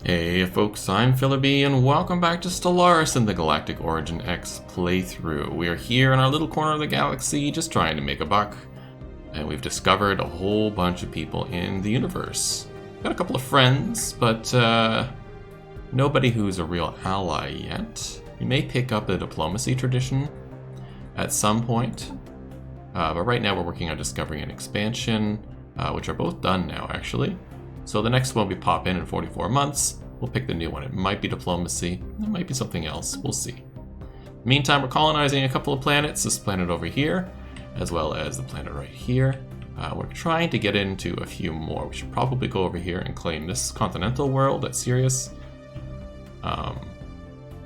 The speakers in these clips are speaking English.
Hey folks, I'm Philippi, and welcome back to Stellaris and the Galactic Origin X playthrough. We are here in our little corner of the galaxy, just trying to make a buck, and we've discovered a whole bunch of people in the universe. Got a couple of friends, but nobody who's a real ally yet. We may pick up a diplomacy tradition at some point, but right now we're working on discovery and expansion, which are both done now, actually. So the next one we pop in 44 months, we'll pick the new one. It might be diplomacy, it might be something else, we'll see. Meantime, we're colonizing a couple of planets, this planet over here, as well as the planet right here. We're trying to get into a few more. We should probably go over here and claim this continental world at Sirius. We're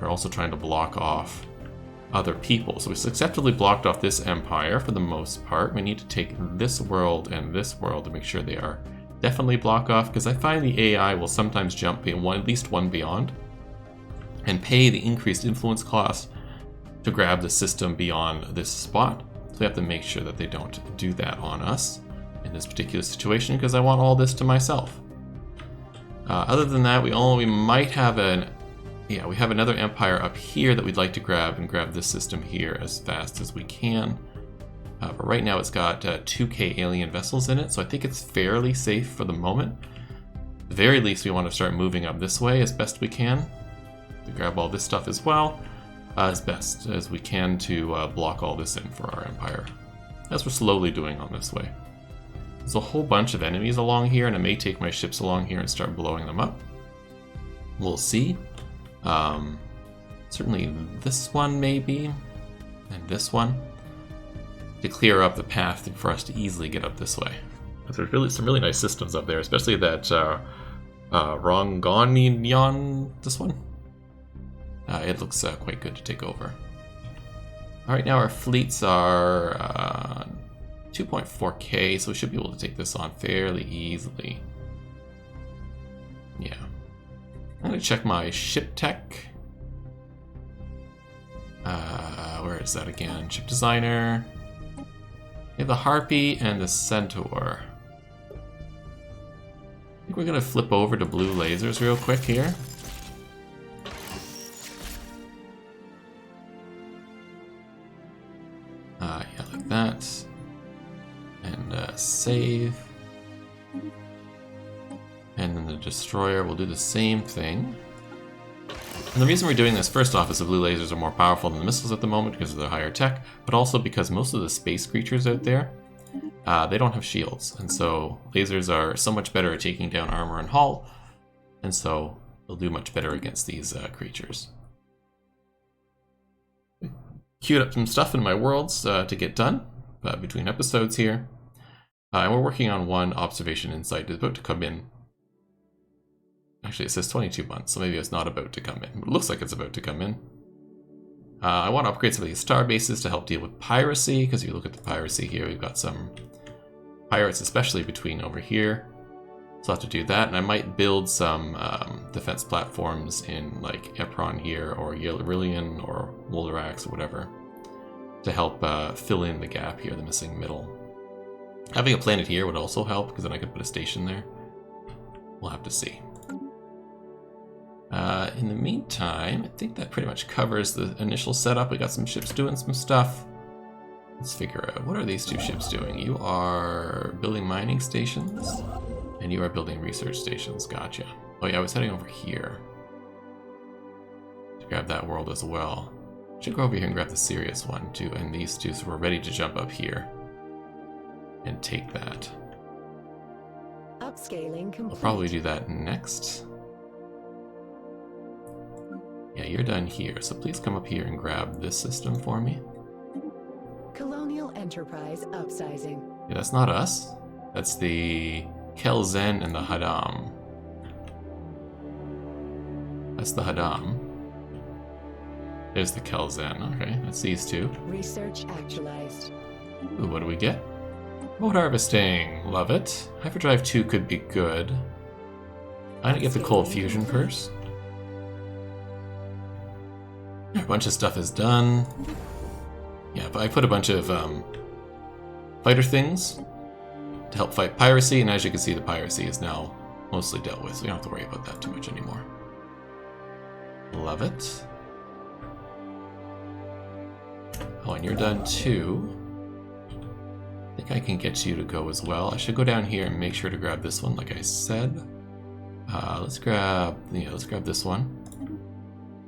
also trying to block off other people. So we successfully blocked off this empire for the most part. We need to take this world and this world to make sure they are definitely block off, because I find the AI will sometimes jump at least one beyond and pay the increased influence cost to grab the system beyond this spot. So we have to make sure that they don't do that on us in this particular situation, because I want all this to myself. Other than that, we might have we have another empire up here that we'd like to grab, and grab this system here as fast as we can. But right now it's got 2K alien vessels in it, so I think it's fairly safe for the moment. At the very least, we want to start moving up this way as best we can to grab all this stuff as well, as best as we can to block all this in for our empire, as we're slowly doing on this way. There's a whole bunch of enemies along here, and I may take my ships along here and start blowing them up. We'll see. Certainly this one maybe, and this one, to clear up the path for us to easily get up this way. But there's really some really nice systems up there, especially that Rongonion, this one. It looks quite good to take over. Alright, now our fleets are 2.4K, so we should be able to take this on fairly easily. Yeah. I'm going to check my ship tech. Where is that again? Ship designer. We have the Harpy and the Centaur. I think we're going to flip over to blue lasers real quick here. Yeah, like that. And save. And then the destroyer will do the same thing. And the reason we're doing this, first off, is the blue lasers are more powerful than the missiles at the moment because of their higher tech, but also because most of the space creatures out there, they don't have shields, and so lasers are so much better at taking down armor and hull, and so they'll do much better against these creatures. Queued up some stuff in my worlds to get done between episodes here, and we're working on one observation insight that's about to come in. Actually, it says 22 months, so maybe it's not about to come in. It looks like it's about to come in. I want to upgrade some of these star bases to help deal with piracy, because if you look at the piracy here, we've got some pirates, especially between over here. So I'll have to do that, and I might build some defense platforms in like Epron here, or Yellerillion, or Wolderax, or whatever, to help fill in the gap here, the missing middle. Having a planet here would also help, because then I could put a station there. We'll have to see. In the meantime, I think that pretty much covers the initial setup. We got some ships doing some stuff. Let's figure out, what are these two ships doing? You are building mining stations, and you are building research stations. Gotcha. Oh yeah, I was heading over here to grab that world as well. Should go over here and grab the Sirius one too, and these two, so we're ready to jump up here and take that. Upscaling complete. We'll probably do that next. Yeah, you're done here, so please come up here and grab this system for me. Colonial Enterprise upsizing. Yeah, that's not us. That's the Kelzen and the Hadam. That's the Hadam. There's the Kelzen. Okay, that's these two. Research actualized. Ooh, what do we get? Mode harvesting. Love it. Hyperdrive 2 could be good. I'm gonna get the cold fusion first. A bunch of stuff is done. Yeah, but I put a bunch of fighter things to help fight piracy, and as you can see, the piracy is now mostly dealt with, so we don't have to worry about that too much anymore. Love it. Oh, and you're done too. I think I can get you to go as well. I should go down here and make sure to grab this one, like I said. Let's grab this one.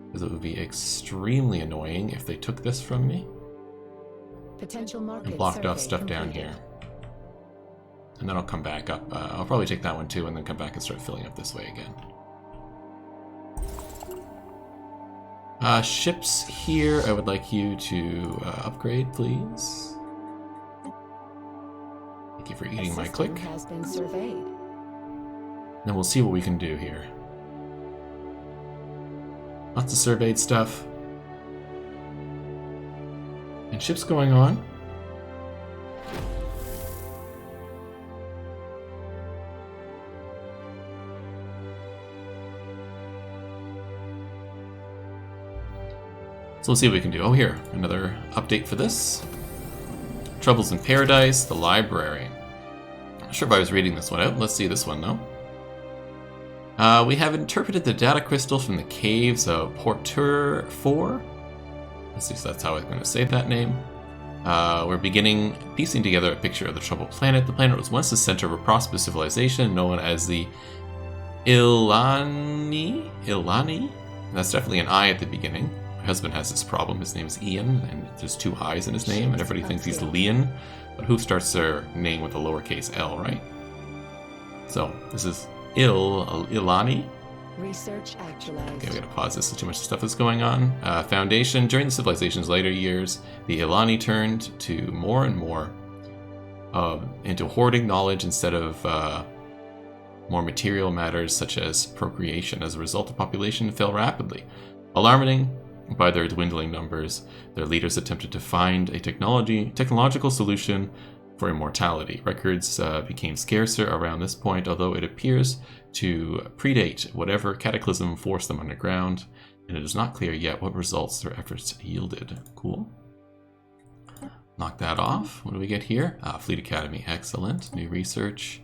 Because it would be extremely annoying if they took this from me. Potential market And blocked off survey stuff down completed. here. And then I'll come back up. I'll probably take that one too and then come back and start filling up this way again. Ships here, I would like you to upgrade, please. Thank you for eating my click. Has been surveyed. Then we'll see what we can do here. Lots of surveyed stuff. And ships going on. So let's see what we can do. Oh, here, another update for this. Troubles in Paradise, the library. Not sure if I was reading this one out. Let's see this one, though. We have interpreted the data crystal from the caves of Porteur 4. Let's see if that's how I'm going to say that name. We're beginning piecing together a picture of the troubled planet. The planet was once the center of a prosperous civilization known as the Ilani? That's definitely an I at the beginning. My husband has this problem. His name is Ian, and there's 2 I's in his name, and everybody thinks he's Leon. But who starts their name with a lowercase l, right? So, this is Ilani. Research actualized. Okay, we gotta pause this. There's too much stuff that's going on. Foundation. During the civilization's later years, the Ilani turned to more and more into hoarding knowledge instead of more material matters such as procreation. As a result, the population fell rapidly. Alarming by their dwindling numbers, their leaders attempted to find a technological solution for immortality. Records became scarcer around this point, although it appears to predate whatever cataclysm forced them underground, and it is not clear yet what results their efforts yielded. Cool. Knock that off. What do we get here? Fleet Academy. Excellent. New research.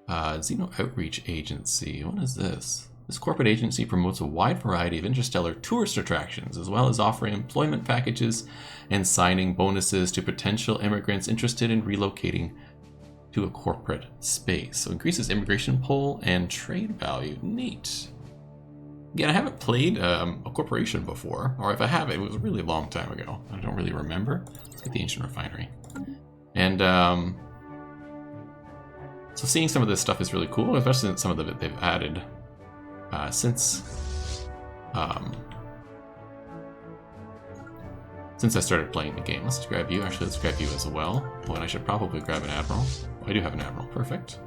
Xeno Outreach Agency. What is this? This corporate agency promotes a wide variety of interstellar tourist attractions, as well as offering employment packages and signing bonuses to potential immigrants interested in relocating to a corporate space. So increases immigration pull and trade value. Neat. Again, I haven't played a corporation before, or if I have, it was a really long time ago. I don't really remember. Let's get the Ancient Refinery. And so seeing some of this stuff is really cool, especially some of it they've added since I started playing the game. Let's grab you. Actually, let's grab you as well. Oh, and I should probably grab an Admiral. Oh, I do have an Admiral. Perfect.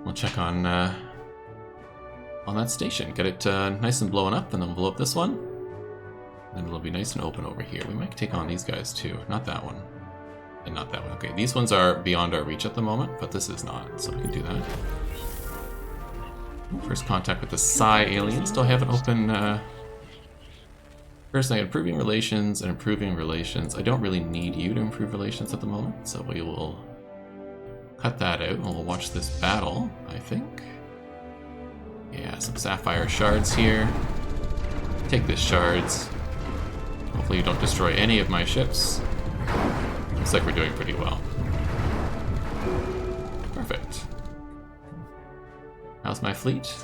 We'll check on that station. Get it nice and blown up, and then we'll blow up this one. And it'll be nice and open over here. We might take on these guys too. Not that one. And not that one. Okay, these ones are beyond our reach at the moment, but this is not, so we can do that. First contact with the Psi aliens. Still haven't opened. First thing, improving relations and improving relations. I don't really need you to improve relations at the moment, so we will cut that out and we'll watch this battle, I think. Yeah, some sapphire shards here. Take this shards. Hopefully you don't destroy any of my ships. Looks like we're doing pretty well. Perfect. How's my fleet?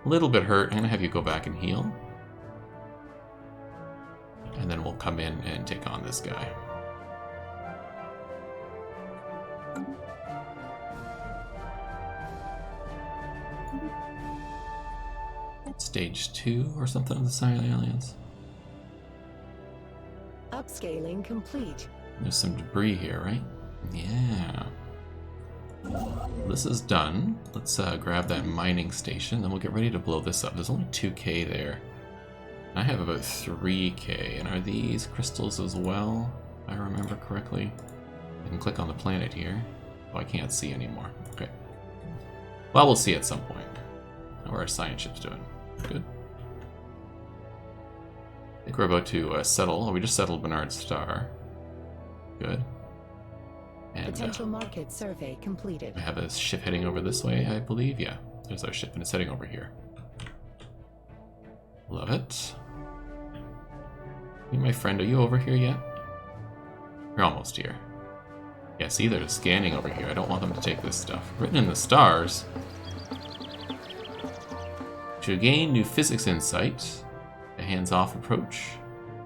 A little bit hurt. I'm gonna have you go back and heal. And then we'll come in and take on this guy. Stage 2 or something of the Psi aliens. Upscaling complete. There's some debris here, right? Yeah. This is done. Let's grab that mining station, then we'll get ready to blow this up. There's only 2k there. I have about 3k, and are these crystals as well, if I remember correctly? I can click on the planet here. Oh, I can't see anymore. Okay. Well, we'll see at some point. How are our science ships doing? Good. I think we're about to settle. Oh, we just settled Bernard Star. Good. And Potential market survey completed. I have a ship heading over this way, I believe. Yeah, there's our ship, and it's heading over here. Love it. Hey, my friend, are you over here yet? You're almost here. Yeah, see, they're scanning over here. I don't want them to take this stuff. Written in the stars. To gain new physics insight, a hands-off approach,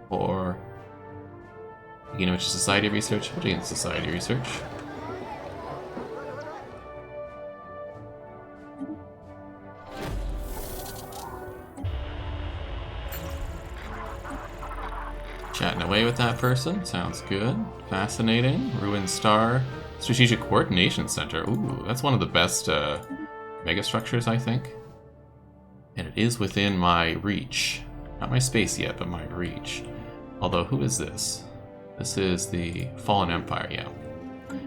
or begin with society research. We'll begin society research. Chatting away with that person. Sounds good. Fascinating. Ruined Star. Strategic Coordination Center. Ooh, that's one of the best mega structures, I think. And it is within my reach. Not my space yet, but my reach. Although, who is this? This is the Fallen Empire, yeah.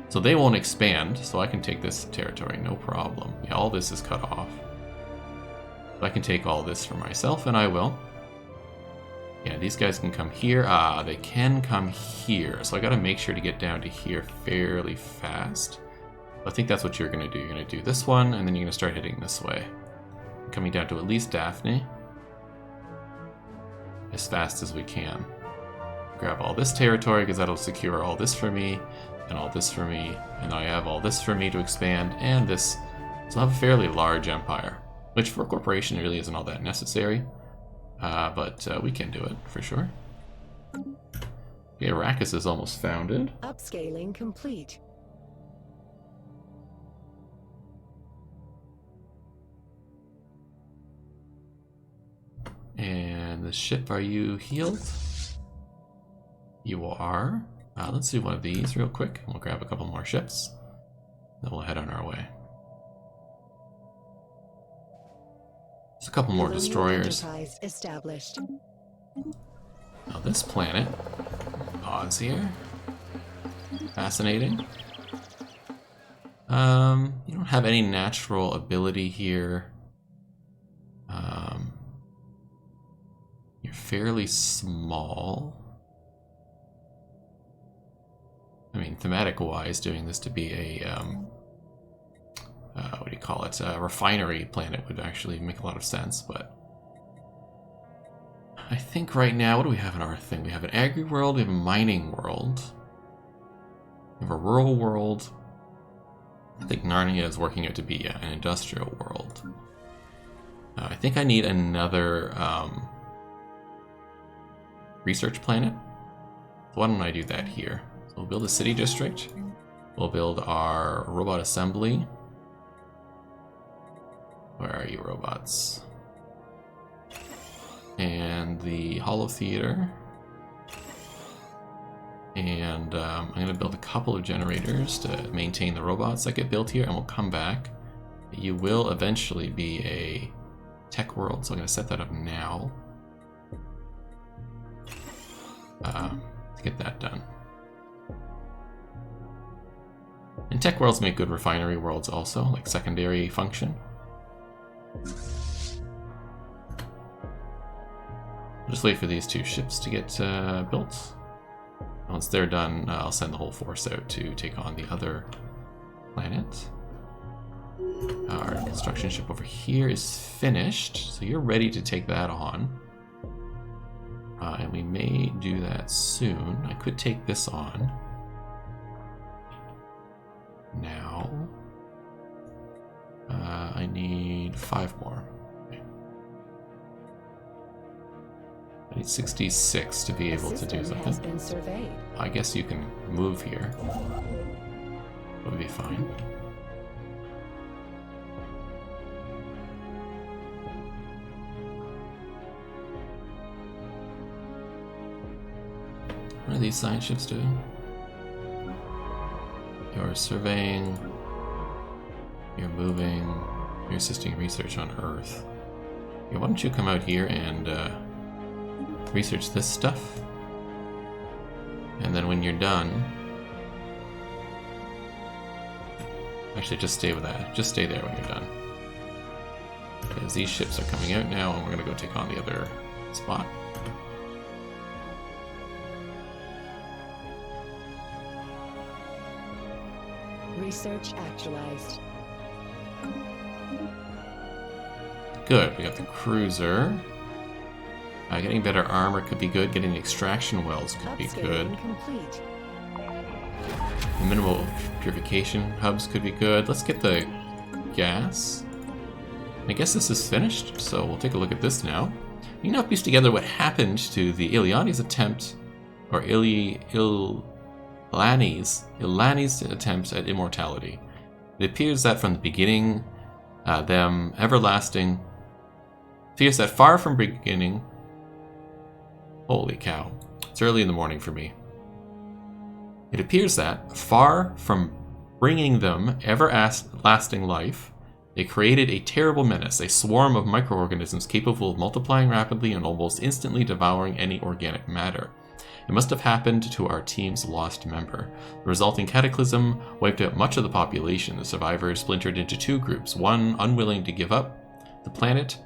So they won't expand, so I can take this territory, no problem. Yeah, all this is cut off. I can take all this for myself, and I will. Yeah, these guys can come here. Ah, they can come here. So I gotta make sure to get down to here fairly fast. I think that's what you're gonna do. You're gonna do this one, and then you're gonna start heading this way. Coming down to at least Daphne. As fast as we can. Grab all this territory, because that'll secure all this for me, and all this for me, and I have all this for me to expand, and this. So I'll have a fairly large empire, which for a corporation really isn't all that necessary. But we can do it, for sure. Okay, Arrakis is almost founded. Upscaling complete. And the ship, are you healed? You are. Let's do one of these real quick. We'll grab a couple more ships. Then we'll head on our way. Just a couple more destroyers. Established. Now this planet. Pause here. Fascinating. You don't have any natural ability here. You're fairly small. I mean, thematic-wise, doing this to be a what do you call it? A refinery planet would actually make a lot of sense, but I think right now, what do we have in our thing? We have an agri world, we have a mining world, we have a rural world. I think Narnia is working out to be an industrial world. I think I need another research planet. So why don't I do that here? So we'll build a city district. We'll build our robot assembly. Where are you, robots? And the Holo Theater. And I'm going to build a couple of generators to maintain the robots that get built here, and we'll come back. You will eventually be a tech world, so I'm going to set that up now. To get that done. And tech worlds make good refinery worlds also, like secondary function. Just wait for these two ships to get built. Once they're done, I'll send the whole force out to take on the other planet. Our construction ship over here is finished, so you're ready to take that on. And we may do that soon. I could take this on now. I need 5 more. Okay. I need 66 to be able to do something. Has been surveyed. I guess you can move here. Would be fine. What are these science ships doing? You're surveying, you're moving, you're assisting research on Earth. Okay, why don't you come out here and research this stuff? And then when you're done... Actually, just stay with that. Just stay there when you're done. Because these ships are coming out now, and we're going to go take on the other spot. Research actualized. Good, we got the cruiser. Getting better armor could be good. Getting the extraction wells could be good. Upscaling complete. The minimal purification hubs could be good. Let's get the gas. I guess this is finished, so we'll take a look at this now. You now piece together what happened to the Ileani's attempt, or Ilani's attempts at immortality. It appears that from the beginning, appears that far from beginning. Holy cow! It's early in the morning for me. It appears that far from bringing them everlasting life, they created a terrible menace, a swarm of microorganisms capable of multiplying rapidly and almost instantly devouring any organic matter. It must have happened to our team's lost member. The resulting cataclysm wiped out much of the population. The survivors splintered into two groups, one unwilling to give up the planet,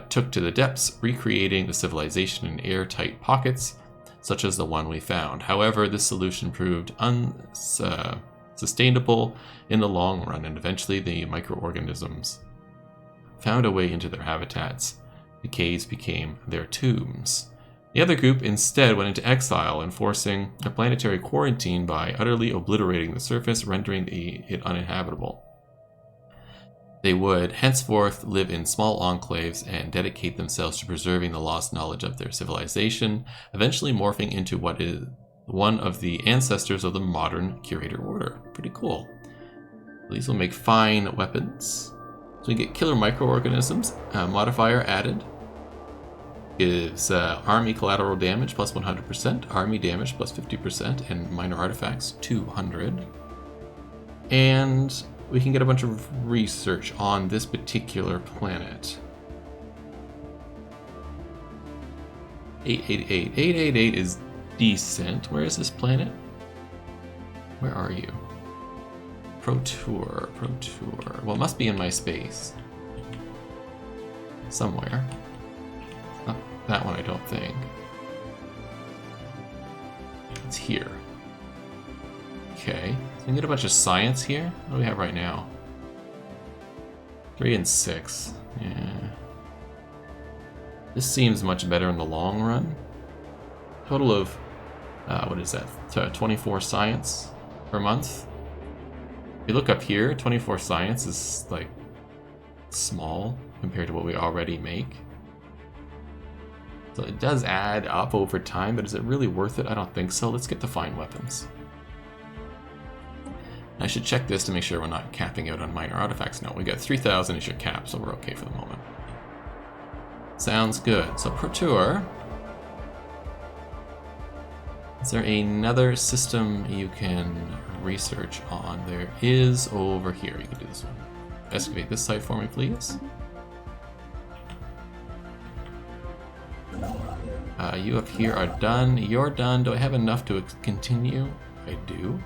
took to the depths, recreating the civilization in airtight pockets, such as the one we found. However, this solution proved unsustainable in the long run, and eventually the microorganisms found a way into their habitats. The caves became their tombs. The other group instead went into exile, enforcing a planetary quarantine by utterly obliterating the surface, rendering it uninhabitable. They would henceforth live in small enclaves and dedicate themselves to preserving the lost knowledge of their civilization, eventually morphing into what is one of the ancestors of the modern Curator Order. Pretty cool. These will make fine weapons. So we get killer microorganisms, modifier added. Gives army collateral damage plus 100%, army damage plus 50%, and minor artifacts 200. And we can get a bunch of research on this particular planet. 888. 888 is decent. Where is this planet? Where are you? Pro Tour. Well, it must be in my space. Somewhere. Not that one, I don't think. It's here. Okay. So we can get a bunch of science here. What do we have right now? 3 and 6. Yeah. This seems much better in the long run. Total of, what is that? 24 science per month. If you look up here, 24 science is like small compared to what we already make. So it does add up over time, but is it really worth it? I don't think so. Let's get the fine weapons. I should check this to make sure we're not capping out on minor artifacts. No, we got 3,000 is your cap, so we're okay for the moment. Sounds good. So Pro Tour. Is there another system you can research on? There is over here. You can do this one. Excavate this site for me, please. You up here are done. You're done. Do I have enough to continue? I do.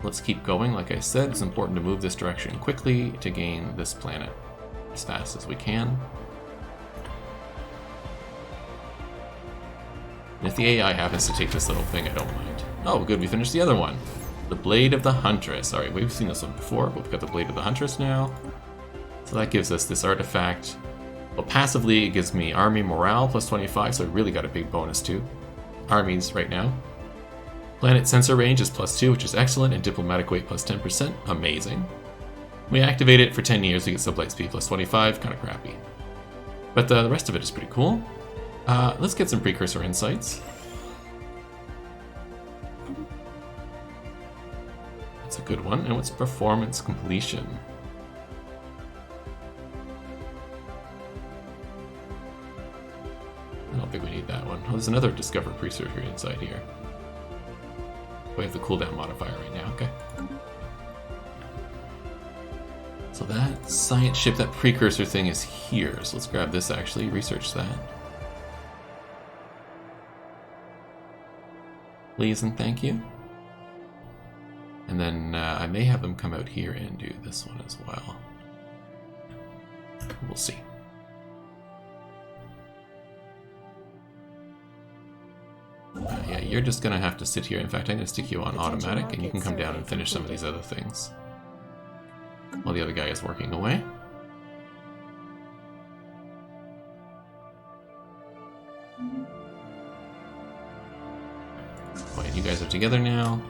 Let's keep going. Like I said, it's important to move this direction quickly to gain this planet as fast as we can. And if the AI happens to take this little thing, I don't mind. Oh, good, we finished the other one. The Blade of the Huntress. Alright, we've seen this one before, but we've got the Blade of the Huntress now. So that gives us this artifact. Well, passively, it gives me army morale plus 25, so I really got a big bonus too. Armies right now. Planet sensor range is plus 2, which is excellent, and diplomatic weight plus 10%. Amazing. We activate it for 10 years, we get sublight speed plus 25, kind of crappy. But the rest of it is pretty cool. Let's get some precursor insights. That's a good one. And what's performance completion? I don't think we need that one. Oh, there's another discover precursor insight here. We have the cooldown modifier right now, okay. So that science ship, that precursor thing is here. So let's grab this actually, research that. Please and thank you. And then I may have them come out here and do this one as well. We'll see. Yeah, you're just gonna have to sit here. In fact, I'm gonna stick you on Potential automatic, and you can market come down survey and finish some of these completed. other things. While the other guy is working away. Oh, and you guys are together now.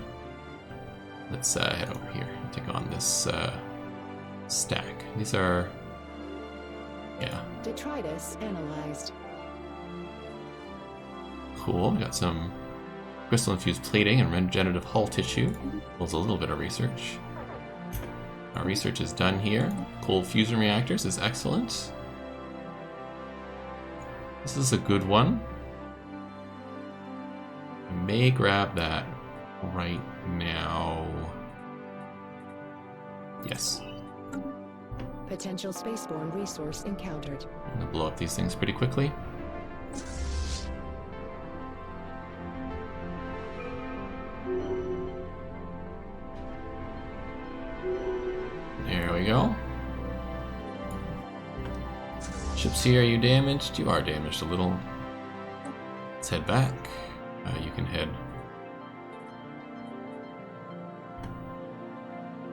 Let's head over here and take on this stack. These are... yeah. Detritus analyzed. Cool. We got some crystal-infused plating and regenerative hull tissue. Pulls a little bit of research. Our research is done here. Cold fusion reactors is excellent. This is a good one. I may grab that right now. Yes. Potential spaceborne resource encountered. I'm gonna blow up these things pretty quickly. There we go. Ships here, are you damaged? You are damaged a little. Let's head back. You can head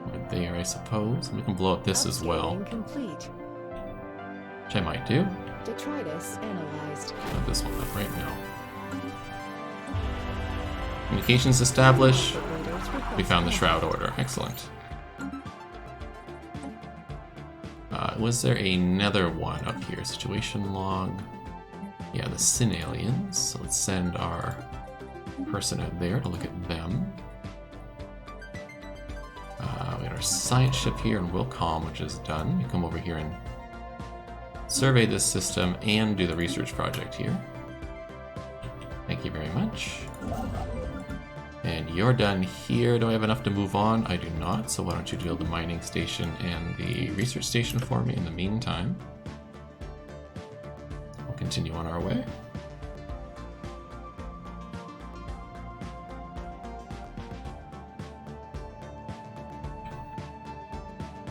right there, I suppose. We can blow up this as well, Upscaling complete. which I might do. Detritus analyzed. Blow this one up right now. Communications established. We found the Shroud Order. Excellent. Was there another one up here? Situation log. Yeah, the Sin Aliens. So let's send our person out there to look at them. We had our science ship here in Welcome, which is done. We come over here and survey this system and do the research project here. Thank you very much. And you're done here. Do I have enough to move on? I do not, so why don't you build the mining station and the research station for me in the meantime. We'll continue on our way.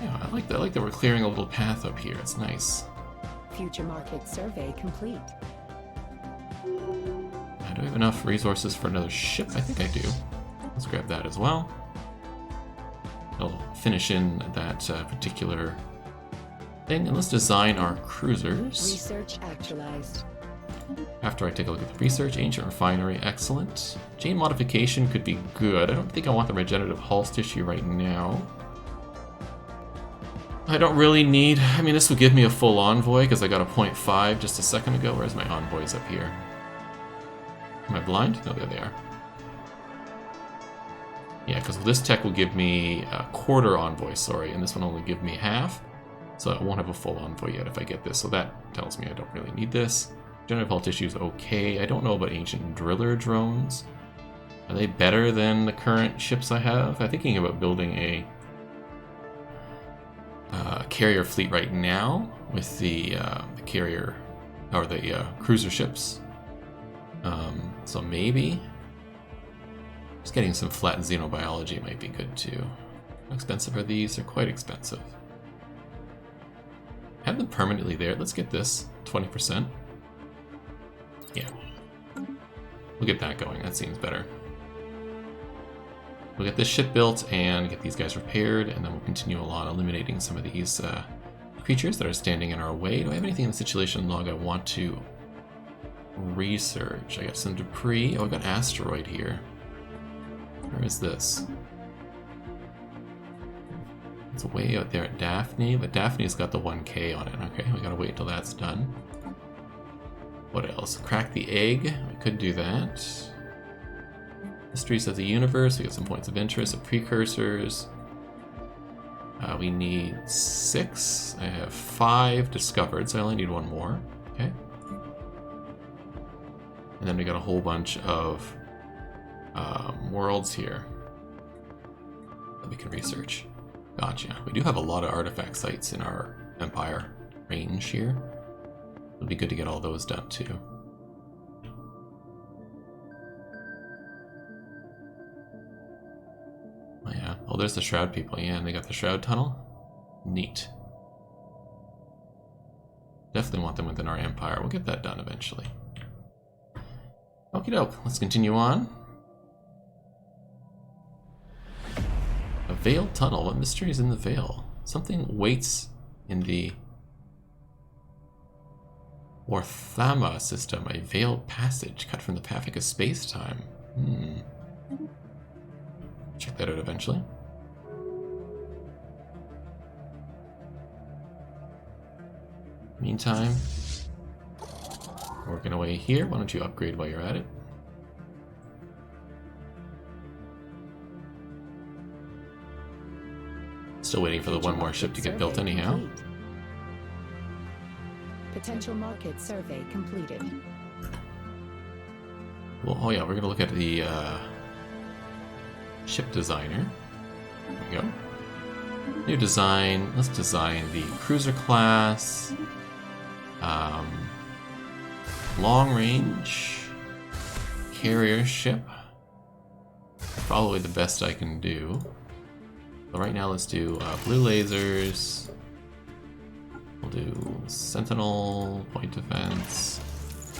Yeah, I like that we're clearing a little path up here. It's nice. Future market survey complete. Do I have enough resources for another ship? I think I do. Let's grab that as well. I'll finish in that particular thing, and let's design our cruisers. Research actualized. After I take a look at the research, ancient refinery, excellent. Gene modification could be good. I don't think I want the regenerative hull tissue right now. I don't really need... I mean, this would give me a full envoy, because I got a 0.5 just a second ago. Where's my envoys up here? Am I blind? No, there they are. Yeah, because this tech will give me a quarter envoy, sorry, and this one only give me half. So I won't have a full envoy yet if I get this, so that tells me I don't really need this. Generative hull tissue is okay. I don't know about ancient driller drones. Are they better than the current ships I have? I'm thinking about building a carrier fleet right now with the carrier, or the cruiser ships. So maybe just getting some flat xenobiology might be good too. How expensive are these? They're quite expensive. Have them permanently there. Let's get this 20%. Yeah, we'll get that going. That seems better. We'll get this ship built and get these guys repaired, and then we'll continue along eliminating some of these creatures that are standing in our way. Do I have anything in the situation log I want to research? I got some debris. Oh, I got asteroid here. Where is this? It's way out there at Daphne, but Daphne's got the 1K on it. Okay, we gotta wait until that's done. What else? Crack the egg. I could do that. Mysteries of the universe. We got some points of interest, some precursors. We need 6. I have 5 discovered, so I only need 1 more. Okay. And then we got a whole bunch of worlds here that we can research. Gotcha. We do have a lot of artifact sites in our Empire range here. It'll be good to get all those done too. Oh yeah. Oh, there's the Shroud people. Yeah, and they got the Shroud tunnel. Neat. Definitely want them within our Empire. We'll get that done eventually. Okie doke, let's continue on. A veiled tunnel. What mystery is in the veil? Something waits in the Orthama system. A veiled passage cut from the fabric of space-time. Check that out eventually. Meantime, working away here. Why don't you upgrade while you're at it? Still waiting for the one more ship to get built anyhow. Complete. Potential market survey completed. Well, oh yeah, we're gonna look at the ship designer. There we go. New design. Let's design the cruiser class. Long range carrier ship. Probably the best I can do. But right now, let's do blue lasers. We'll do sentinel, point defense.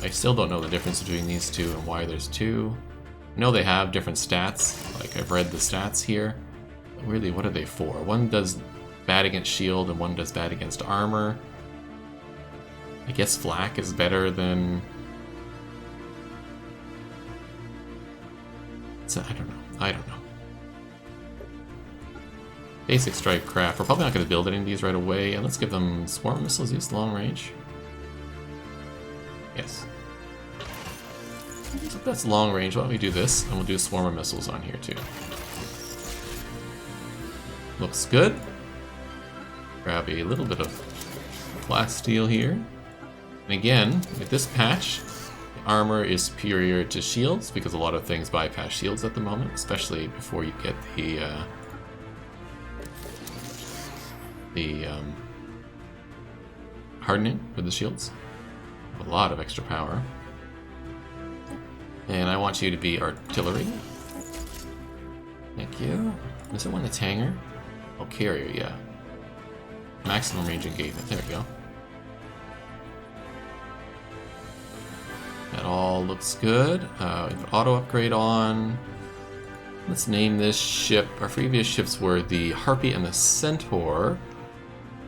I still don't know the difference between these two and why there's two. I know they have different stats. Like I've read the stats here. But really, what are they for? One does bad against shield and one does bad against armor. I guess flak is better than... So, I don't know. Basic strike craft. We're probably not going to build any of these right away. And let's give them swarm missiles. Use long range. Yes. So if that's long range, why don't we do this? And we'll do swarm missiles on here too. Looks good. Grab a little bit of glass steel here. And again, with this patch, the armor is superior to shields because a lot of things bypass shields at the moment, especially before you get the hardening with the shields. A lot of extra power. And I want you to be artillery. Thank you. Is it one that's hangar? Oh, carrier, yeah. Maximum range engagement. There we go. That all looks good. We have auto upgrade on. Let's name this ship. Our previous ships were the Harpy and the Centaur.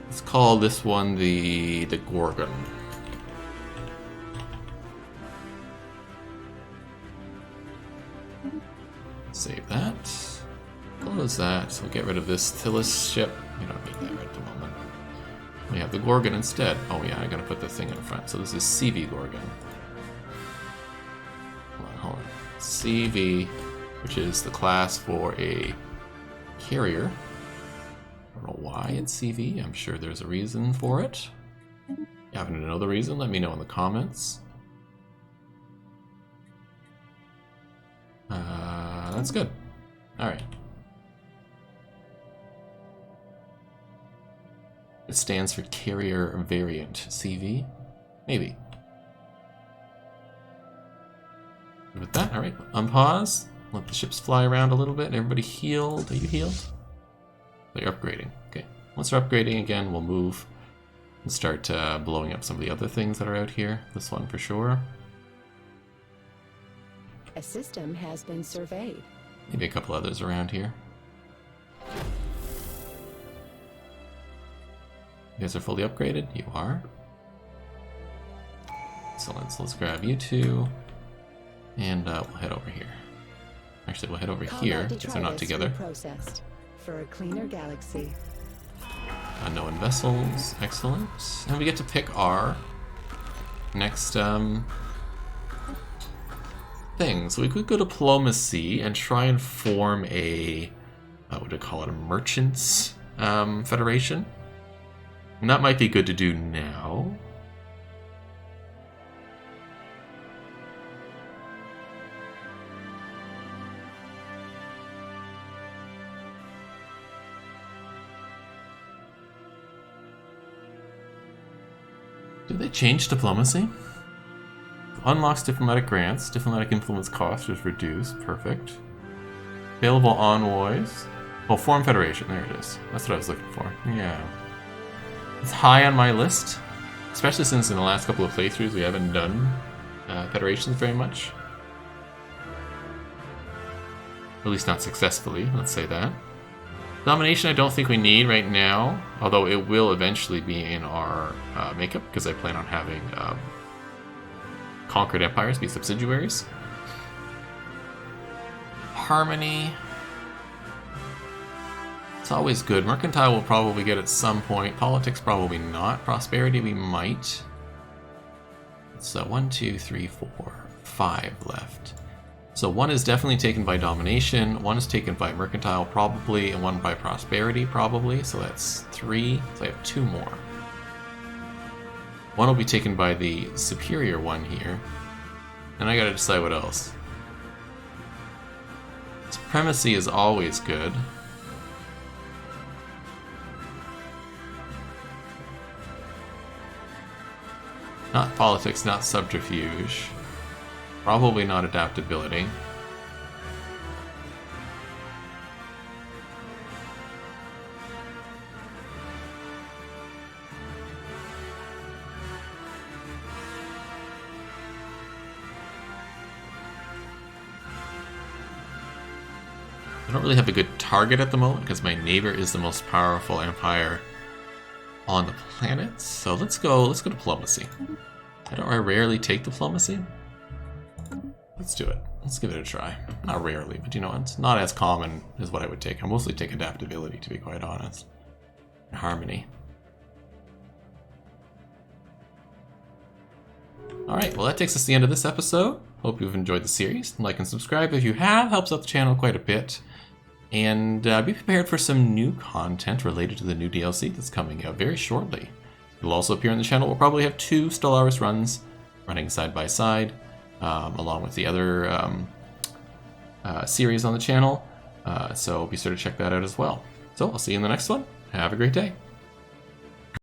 Let's call this one the Gorgon. Save that. Close that. So we'll get rid of this Tillus ship. We don't need that right at the moment. We have the Gorgon instead. Oh yeah, I gotta put the thing in front. So this is CV Gorgon. Hold on. CV, which is the class for a carrier. I don't know why it's CV. I'm sure there's a reason for it. If you happen to know the reason, let me know in the comments. That's good. Alright. It stands for Carrier Variant. CV? Maybe. With that, alright, unpause. Let the ships fly around a little bit. Everybody healed. Are you healed? They're upgrading. Okay. Once they're upgrading again, we'll move and start blowing up some of the other things that are out here. This one for sure. A system has been surveyed. Maybe a couple others around here. You guys are fully upgraded? You are. Excellent. So let's grab you two. And we'll head over here. Actually, we'll head over here if they're not together. Processed for a cleaner galaxy. Unknown vessels. Excellent. And we get to pick our next thing. So we could go diplomacy and try and form a, what would I call it, a merchants federation. And that might be good to do now. Did they change diplomacy? Unlocks diplomatic grants. Diplomatic influence cost is reduced. Perfect. Available envoys. Oh, form federation. There it is. That's what I was looking for. Yeah. It's high on my list. Especially since in the last couple of playthroughs we haven't done federations very much. at least not successfully, let's say that. Domination I don't think we need right now, although it will eventually be in our makeup, because I plan on having conquered empires be subsidiaries. Harmony. It's always good. Mercantile will probably get at some point. Politics probably not. Prosperity we might. So 1, 2, 3, 4, 5 left. So 1 is definitely taken by domination, 1 is taken by mercantile probably, and 1 by prosperity probably. So that's 3. So I have 2 more. 1 will be taken by the superior one here. And I gotta decide what else. Supremacy is always good. Not politics, not subterfuge. Probably not adaptability. I don't really have a good target at the moment because my neighbor is the most powerful empire on the planet. So let's go diplomacy. I rarely take diplomacy. Let's do it. Let's give it a try. Not rarely, but you know, it's not as common as what I would take. I mostly take adaptability, to be quite honest. And harmony. Alright, well that takes us to the end of this episode. Hope you've enjoyed the series. Like and subscribe if you have. Helps out the channel quite a bit. And be prepared for some new content related to the new DLC that's coming out very shortly. It'll also appear on the channel. We'll probably have 2 Stellaris runs running side by side, along with the other series on the channel. So be sure to check that out as well. So I'll see you in the next one. Have a great day.